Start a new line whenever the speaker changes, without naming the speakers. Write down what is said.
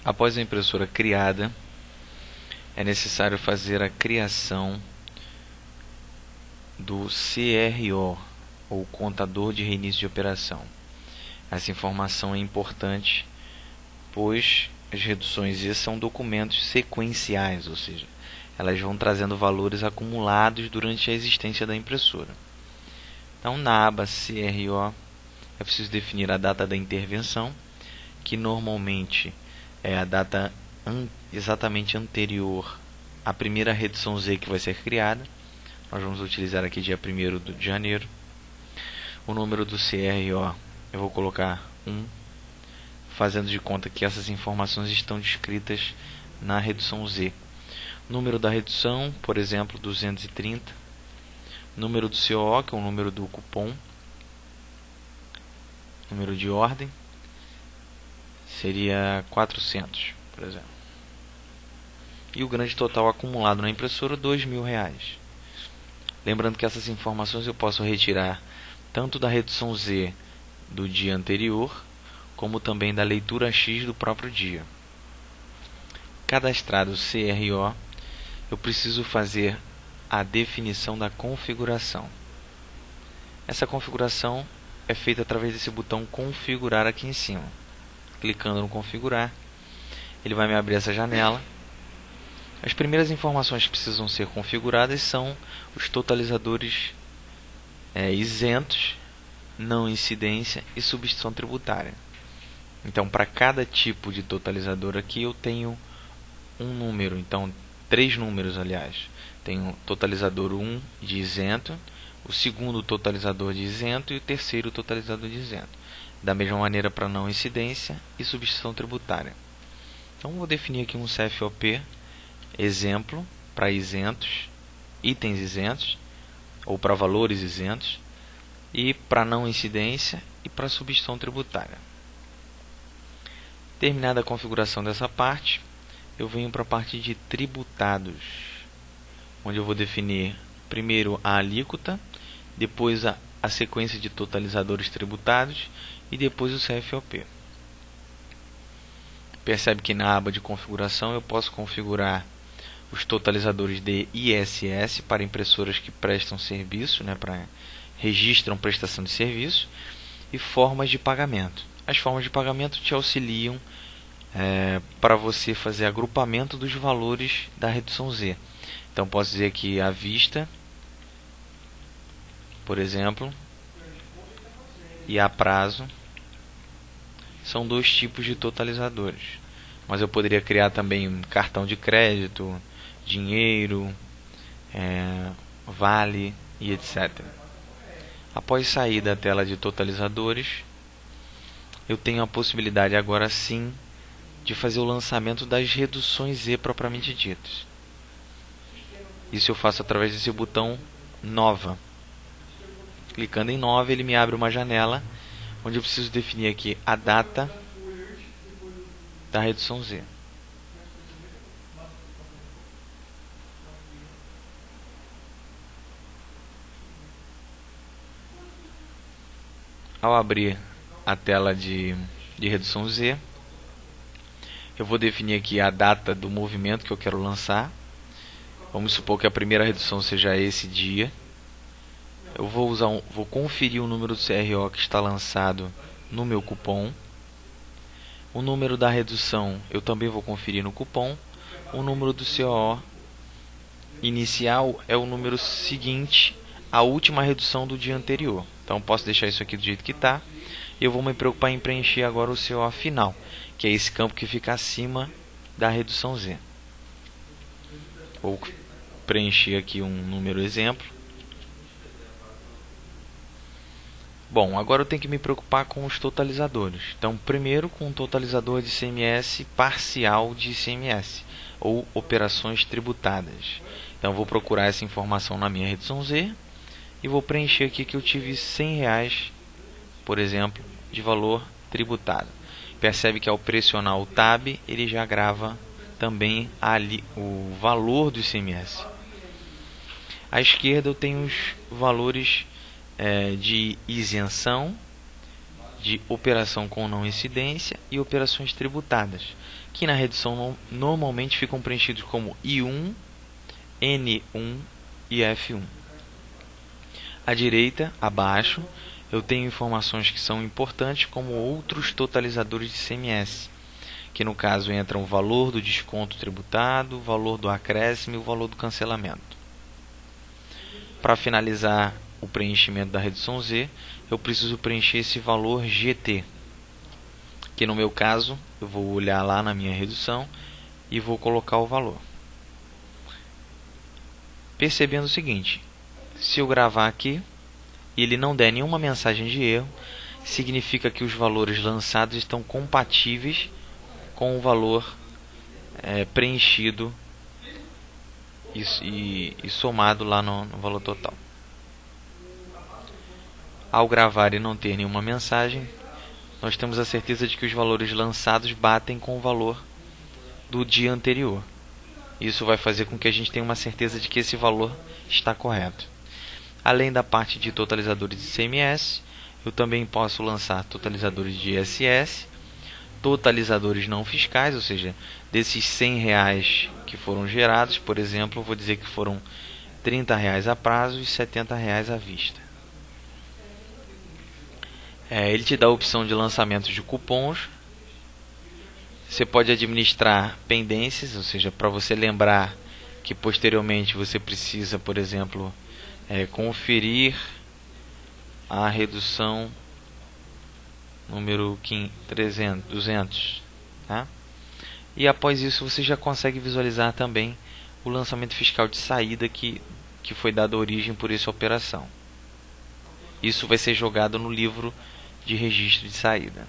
Após a impressora criada, é necessário fazer a criação do CRO, ou Contador de Reinício de Operação. Essa informação é importante, pois as reduções E são documentos sequenciais, ou seja, elas vão trazendo valores acumulados durante a existência da impressora. Então, na aba CRO, é preciso definir a data da intervenção, que normalmente é a data exatamente anterior à primeira redução Z que vai ser criada. Nós vamos utilizar aqui dia 1º de janeiro. O número do CRO eu vou colocar 1, fazendo de conta que essas informações estão descritas na redução Z. Número da redução, por exemplo, 230. Número do COO, que é o número do cupom. Número de ordem seria 400, por exemplo. E o grande total acumulado na impressora, R$2.000. Lembrando que essas informações eu posso retirar tanto da redução Z do dia anterior, como também da leitura X do próprio dia. Cadastrado o CRO, eu preciso fazer a definição da configuração. Essa configuração é feita através desse botão configurar aqui em cima. Clicando no configurar, ele vai me abrir essa janela. As primeiras informações que precisam ser configuradas são os totalizadores isentos, não incidência e substituição tributária. Então, para cada tipo de totalizador aqui eu tenho um número, então 3 números, aliás. Tenho o totalizador 1 de isento, o segundo totalizador de isento e o terceiro totalizador de isento. Da mesma maneira para não incidência e substituição tributária. Então vou definir aqui um CFOP exemplo para isentos, itens isentos, ou para valores isentos, e para não incidência e para substituição tributária. Terminada a configuração dessa parte, eu venho para a parte de tributados, onde eu vou definir primeiro a alíquota, depois a sequência de totalizadores tributados e depois o CFOP. Percebe que na aba de configuração eu posso configurar os totalizadores de ISS para impressoras que prestam serviço, registram prestação de serviço, e formas de pagamento. As formas de pagamento te auxiliam para você fazer agrupamento dos valores da redução Z. Então posso dizer que à vista, por exemplo, e a prazo são 2 tipos de totalizadores. Mas eu poderia criar também um cartão de crédito, dinheiro, vale e etc. Após sair da tela de totalizadores, eu tenho a possibilidade agora sim de fazer o lançamento das reduções Z propriamente ditas. Isso eu faço através desse botão Nova. Clicando em Nova, ele me abre uma janela onde eu preciso definir aqui a data da redução Z. Ao abrir a tela de redução Z, eu vou definir aqui a data do movimento que eu quero lançar. Vamos supor que a primeira redução seja esse dia. Eu vou conferir o número do CRO que está lançado no meu cupom. O número da redução eu também vou conferir no cupom. O número do COO inicial é o número seguinte à última redução do dia anterior. Então posso deixar isso aqui do jeito que está. Eu vou me preocupar em preencher agora o COO final, que é esse campo que fica acima da redução Z. Vou preencher aqui um número exemplo. Bom, agora eu tenho que me preocupar com os totalizadores. Então, primeiro com o totalizador de ICMS parcial de ICMS, ou operações tributadas. Então, eu vou procurar essa informação na minha redução Z e vou preencher aqui que eu tive R$100, por exemplo, de valor tributado. Percebe que ao pressionar o Tab, ele já grava também o valor do ICMS. À esquerda eu tenho os valores de isenção, de operação com não incidência e operações tributadas. que na redução normalmente ficam preenchidos como I1, N1 e F1. À direita, abaixo, eu tenho informações que são importantes como outros totalizadores de ICMS, que no caso entram o valor do desconto tributado, o valor do acréscimo e o valor do cancelamento. Para finalizar o preenchimento da redução Z, eu preciso preencher esse valor GT, que no meu caso eu vou olhar lá na minha redução e vou colocar o valor. Percebendo o seguinte, se eu gravar aqui e ele não der nenhuma mensagem de erro, significa que os valores lançados estão compatíveis com o valor preenchido e somado lá no valor total. Ao gravar e não ter nenhuma mensagem, nós temos a certeza de que os valores lançados batem com o valor do dia anterior. Isso vai fazer com que a gente tenha uma certeza de que esse valor está correto. Além da parte de totalizadores de ICMS, eu também posso lançar totalizadores de ISS, totalizadores não fiscais, ou seja, desses R$100 que foram gerados, por exemplo, eu vou dizer que foram R$30 a prazo e R$70 à vista. Ele te dá a opção de lançamento de cupons. Você pode administrar pendências, ou seja, para você lembrar que posteriormente você precisa, por exemplo, conferir a redução número 200, tá? E após isso você já consegue visualizar também o lançamento fiscal de saída que foi dado origem por essa operação. Isso vai ser jogado no livro de registro de saída.